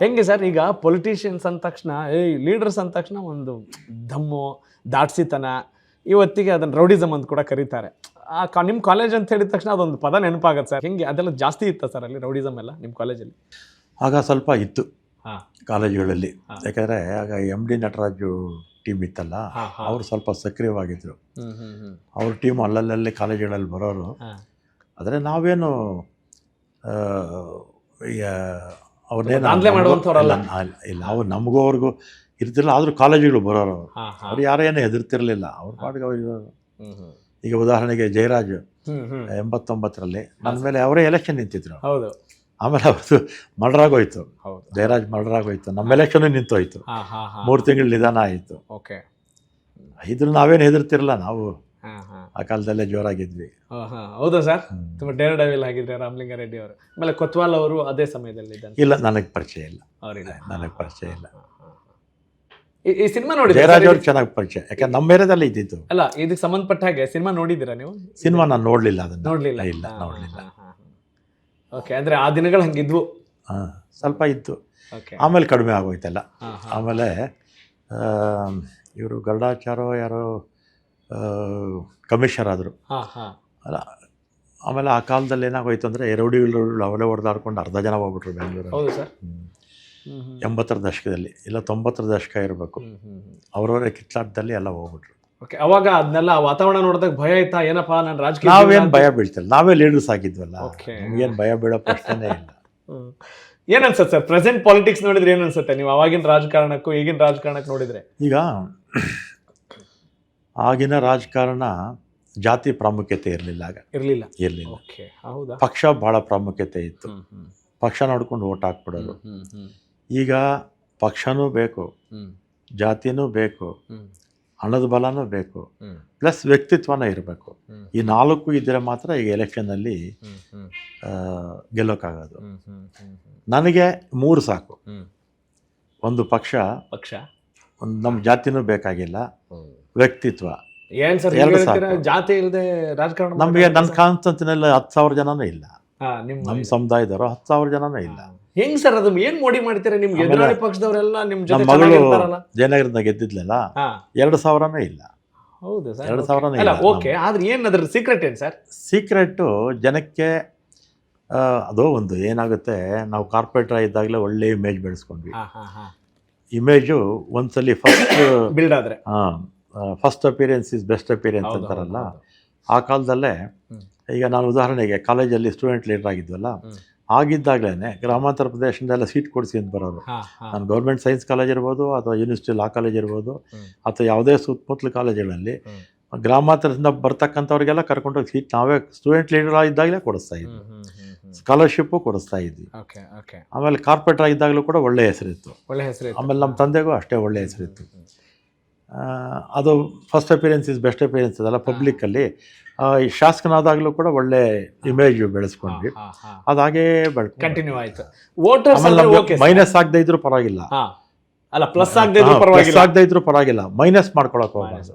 ಹೆಂಗೆ ಸರ್ ಈಗ ಪೊಲಿಟಿಷಿಯನ್ಸ್ ಅಂದ ತಕ್ಷಣ ಲೀಡರ್ಸ್ ಅಂದ ತಕ್ಷಣ ಒಂದು ದಮ್ಮು ದಾಟ್ಸಿತನ, ಇವತ್ತಿಗೆ ಅದನ್ನು ರೌಡಿಸಮ್ ಅಂತ ಕೂಡ ಕರೀತಾರೆ. ನಿಮ್ಮ ಕಾಲೇಜ್ ಅಂತ ಹೇಳಿದ ತಕ್ಷಣ ಅದೊಂದು ಪದ ನೆನಪಾಗತ್ತೆ ಸರ್. ಹೆಂಗೆ ಅದೆಲ್ಲ ಜಾಸ್ತಿ ಇತ್ತ ಸರ್ ಅಲ್ಲಿ ರೌಡಿಸಮ್ ಎಲ್ಲ ನಿಮ್ಮ ಕಾಲೇಜಲ್ಲಿ? ಆಗ ಸ್ವಲ್ಪ ಇತ್ತು ಕಾಲೇಜುಗಳಲ್ಲಿ. ಯಾಕಂದರೆ ಆಗ ಎಮ್ ಡಿ ನಟರಾಜು ಟೀಮ್ ಇತ್ತಲ್ಲ, ಅವರು ಸ್ವಲ್ಪ ಸಕ್ರಿಯವಾಗಿದ್ದರು. ಅವ್ರ ಟೀಮ್ ಅಲ್ಲಲ್ಲಿ ಕಾಲೇಜುಗಳಲ್ಲಿ ಬರೋರು. ಆದರೆ ನಾವೇನು ಅವ್ರನ್ನೇನು ಇಲ್ಲ, ಅವ್ರು ನಮಗೂ ಅವ್ರಿಗೂ ಇರ್ತಿರಲಿಲ್ಲ. ಆದರೂ ಕಾಲೇಜುಗಳು ಬರೋರು ಅವ್ರು ಯಾರೇನು ಹೆದರ್ತಿರ್ಲಿಲ್ಲ. ಅವ್ರ ಪಾಡಿಗೆ ಅವರು. ಈಗ ಉದಾಹರಣೆಗೆ ಜಯರಾಜ್ 89ರಲ್ಲಿ ನನ್ನ ಮೇಲೆ ಅವರೇ ಎಲೆಕ್ಷನ್ ನಿಂತಿದ್ರು. ಆಮೇಲೆ ಅವ್ರದ್ದು ಮರ್ಡರಾಗೋಯ್ತು. ಜಯರಾಜ್ ಮರ್ಡರಾಗೋಯ್ತು, ನಮ್ಮ ಎಲೆಕ್ಷನ್ ನಿಂತೋಯ್ತು. 3 ತಿಂಗಳು ನಿಧಾನ ಆಯಿತು. ಇದ್ರ ನಾವೇನು ಹೆದರ್ತಿರಲ್ಲ. ನಾವು ಆ ಕಾಲದಲ್ಲೇ ಜೋರಾಗಿದ್ವಿ. ಹೌದಾ ಸರ್? ತುಂಬ ಡೇರ್ ಡೆವಿಲ್ ಆಗಿದ್ರೆ ರಾಮಲಿಂಗಾರೆಡ್ಡಿ ಅವರು. ಆಮೇಲೆ ಕೊತ್ವಾಲ್ ಅವರು ಅದೇ ಸಮಯದಲ್ಲಿ? ಇಲ್ಲ, ನನಗೆ ಪರಿಚಯ ಇಲ್ಲ. ನನಗೆ ಪರಿಚಯ ಇಲ್ಲ. ಈ ಸಿನಿಮಾ ನೋಡಿ ಜಯರಾಜ್ ಅವ್ರಿಗೆ ಚೆನ್ನಾಗಿ ಪರಿಚಯ, ಯಾಕಂದ್ರೆ ನಮ್ಮ ಏರಿಯಾದಲ್ಲಿ ಇದ್ದಿತ್ತು. ಅಲ್ಲ, ಇದಕ್ಕೆ ಸಂಬಂಧಪಟ್ಟ ಹಾಗೆ ಸಿನಿಮಾ ನೋಡಿದ್ದೀರಾ ನೀವು? ಸಿನಿಮಾ ನಾನು ನೋಡಲಿಲ್ಲ. ಅದನ್ನು ನೋಡಲಿಲ್ಲ. ನೋಡಲಿಲ್ಲ. ಓಕೆ, ಅಂದರೆ ಆ ದಿನಗಳು ಹಂಗಿದ್ವು. ಸ್ವಲ್ಪ ಇತ್ತು, ಆಮೇಲೆ ಕಡಿಮೆ ಆಗೋಯ್ತಲ್ಲ. ಆಮೇಲೆ ಇವರು ಗರುಡಾಚಾರ್ಯ ಯಾರೋ ಕಮಿಷನರ್ ಆದರು. ಅಲ್ಲ, ಆಮೇಲೆ ಆ ಕಾಲದಲ್ಲಿ ಏನಾಗೋಯ್ತು ಅಂದರೆ ರೌಡಿಗಳು ಅವಲೇ ಹೊಡೆದಾಡ್ಕೊಂಡು ಅರ್ಧ ಜನ ಹೋಗ್ಬಿಟ್ರು ಬೆಂಗಳೂರಲ್ಲಿ. 80ರ ದಶಕದಲ್ಲಿ, ಇಲ್ಲ 90ರ ದಶಕ ಇರಬೇಕು. ಅವರವರೇ ಕಿತ್ಲಾಟದಲ್ಲಿ ಎಲ್ಲ ಹೋಗ್ಬಿಟ್ರು. ಓಕೆ, ಅವಾಗ ಅದನ್ನೆಲ್ಲ ವಾತಾವರಣ ನೋಡಿದಾಗ ಭಯ ಆಯ್ತಾ? ಏನಪ್ಪ ನಾನು ರಾಜಕೀಯ ನಾವೇನು ಭಯ ಬೀಳ್ತಿಲ್ಲ, ನಾವೇ ಲೀಡರ್ಸ್ ಆಗಿದ್ವಲ್ಲ, ನಮಗೇನು ಭಯ ಬೀಳೋ ಪ್ರಶ್ನೆನೇ ಇಲ್ಲ. ಏನು ಅನ್ಸುತ್ತೆ ಸರ್ ಪ್ರೆಸೆಂಟ್ ಪಾಲಿಟಿಕ್ಸ್ ನೋಡಿದ್ರೆ? ಏನು ಅನ್ಸುತ್ತೆ ನೀವು ಅವಾಗಿನ ರಾಜಕಾರಣಕ್ಕೂ ಈಗಿನ ರಾಜಕಾರಣಕ್ಕೆ ನೋಡಿದ್ರೆ? ಈಗ ಆಗಿನ ರಾಜಕಾರಣ ಜಾತಿ ಪ್ರಾಮುಖ್ಯತೆ ಇರಲಿಲ್ಲ. ಆಗ ಇರಲಿಲ್ಲ. ಪಕ್ಷ ಭಾಳ ಪ್ರಾಮುಖ್ಯತೆ ಇತ್ತು. ಪಕ್ಷ ನೋಡ್ಕೊಂಡು ಓಟ್ ಹಾಕ್ಬಿಡೋದು. ಈಗ ಪಕ್ಷನೂ ಬೇಕು, ಜಾತಿನೂ ಬೇಕು, ಹಣದ ಬಲನೂ ಬೇಕು, ಪ್ಲಸ್ ವ್ಯಕ್ತಿತ್ವನೂ ಇರಬೇಕು. ಈ 4 ಇದ್ದರೆ ಮಾತ್ರ ಈಗ ಎಲೆಕ್ಷನ್ನಲ್ಲಿ ಗೆಲ್ಲೋಕ್ಕಾಗೋದು. ನನಗೆ 3 ಸಾಕು. ಒಂದು ಪಕ್ಷ, ಒಂದು ನಮ್ಮ ಜಾತಿನೂ ಬೇಕಾಗಿಲ್ಲ, ವ್ಯಕ್ತಿತ್ವ. ಏನು ಸರ್ ಜಾತಿ ಇಲ್ಲದೆ ರಾಜಕಾರಣ? ನಮಗೆ ನನ್ನ ಕಾನ್ಸ್ಟಿಟ್ಯೂನ್ಸಿನಲ್ಲಿ 10,000 ಜನನೂ ಇಲ್ಲ. ನಮ್ಮ ಸಮುದಾಯದವರು 10,000 ಜನನೂ ಇಲ್ಲ. ಹೆಂಗ್ ಸರ್ ಅದು? ಏನ್ ಮೋಡಿ ಮಾಡ್ತೀರಾ? ನಿಮ್ಗೆ ಎದುರಾಳಿ ಪಕ್ಷದವರೆಲ್ಲ ನಿಮ್ಮ ಜೊತೆ ಮಗಳು ಜಯನಗರದಿಂದ ಗೆದ್ದಿದ್ಲಲ್ಲ, 2,000ನೂ ಇಲ್ಲ. ಹೌದು ಸರ್, 2,000ನೂ ಇಲ್ಲ. ಓಕೆ, ಆದ್ರೆ ಏನು ಅದ್ರ ಸೀಕ್ರೆಟ್ ಏನು ಸರ್? ಸೀಕ್ರೆಟು ಜನಕ್ಕೆ ಅದು ಒಂದು ಏನಾಗುತ್ತೆ, ನಾವು ಕಾರ್ಪೊರೇಟರ್ ಇದ್ದಾಗಲೇ ಒಳ್ಳೆ ಇಮೇಜ್ ಬೆಳೆಸ್ಕೊಂಡ್ವಿ. ಇಮೇಜು ಒಂದ್ಸಲಿ ಫಸ್ಟ್ ಬಿಲ್ಡ್ ಆದ್ರೆ, first appearance is best appearance ಅಂತಾರಲ್ಲ, ಆ ಕಾಲದಲ್ಲೇ. ಈಗ ನಾನು ಉದಾಹರಣೆಗೆ ಕಾಲೇಜಲ್ಲಿ ಸ್ಟೂಡೆಂಟ್ ಲೀಡರ್ ಆಗಿದ್ವಲ್ಲ, ಆಗಿದ್ದಾಗಲೇ ಗ್ರಾಮಾಂತರ ಪ್ರದೇಶದೆಲ್ಲ ಸೀಟ್ ಕೊಡಿಸಿ ಅಂತ ಬರೋರು. ನಾನು ಗೌರ್ಮೆಂಟ್ ಸೈನ್ಸ್ ಕಾಲೇಜ್ ಇರ್ಬೋದು, ಅಥವಾ ಯೂನಿವರ್ಸಿಟಿ ಲಾ ಕಾಲೇಜ್ ಇರ್ಬೋದು, ಅಥವಾ ಯಾವುದೇ ಸುತ್ತಮುತ್ತಲ ಕಾಲೇಜುಗಳಲ್ಲಿ ಗ್ರಾಮಾಂತರದಿಂದ ಬರ್ತಕ್ಕಂಥವ್ರಿಗೆಲ್ಲ ಕರ್ಕೊಂಡೋಗಿ ಸೀಟ್ ನಾವೇ ಸ್ಟೂಡೆಂಟ್ ಲೀಡರ್ ಆಗಿದ್ದಾಗಲೇ ಕೊಡಿಸ್ತಾ ಇದ್ವಿ. ಸ್ಕಾಲರ್ಶಿಪ್ಪು ಕೊಡಿಸ್ತಾ ಇದ್ವಿ. ಆಮೇಲೆ ಕಾರ್ಪೊರೇಟರ್ ಆಗಿದ್ದಾಗಲೂ ಕೂಡ ಒಳ್ಳೆಯ ಹೆಸರಿತ್ತು. ಆಮೇಲೆ ನಮ್ಮ ತಂದೆಗೂ ಅಷ್ಟೇ ಒಳ್ಳೆಯ ಹೆಸರಿತ್ತು. ಅದು first appearance is best appearance ಅದಲ್ಲ ಪಬ್ಲಿಕ್ಕಲ್ಲಿ. ಈ ಶಾಸಕನಾದಾಗಲೂ ಕೂಡ ಒಳ್ಳೆ ಇಮೇಜ್ ಬೆಳೆಸ್ಕೊಂಡ್ವಿ. ಅದಾಗೇ ಕಂಟಿನ್ಯೂ ಆಯಿತು. ಮೈನಸ್ ಆಗದೆ ಇದ್ರೂ ಪರವಾಗಿಲ್ಲ, ಪ್ಲಸ್ ಆಗದೆ ಇದ್ರೂ ಪರವಾಗಿಲ್ಲ, ಮೈನಸ್ ಮಾಡ್ಕೊಳಕ್ಕೆ ಹೋಗಬಾರ್ದು.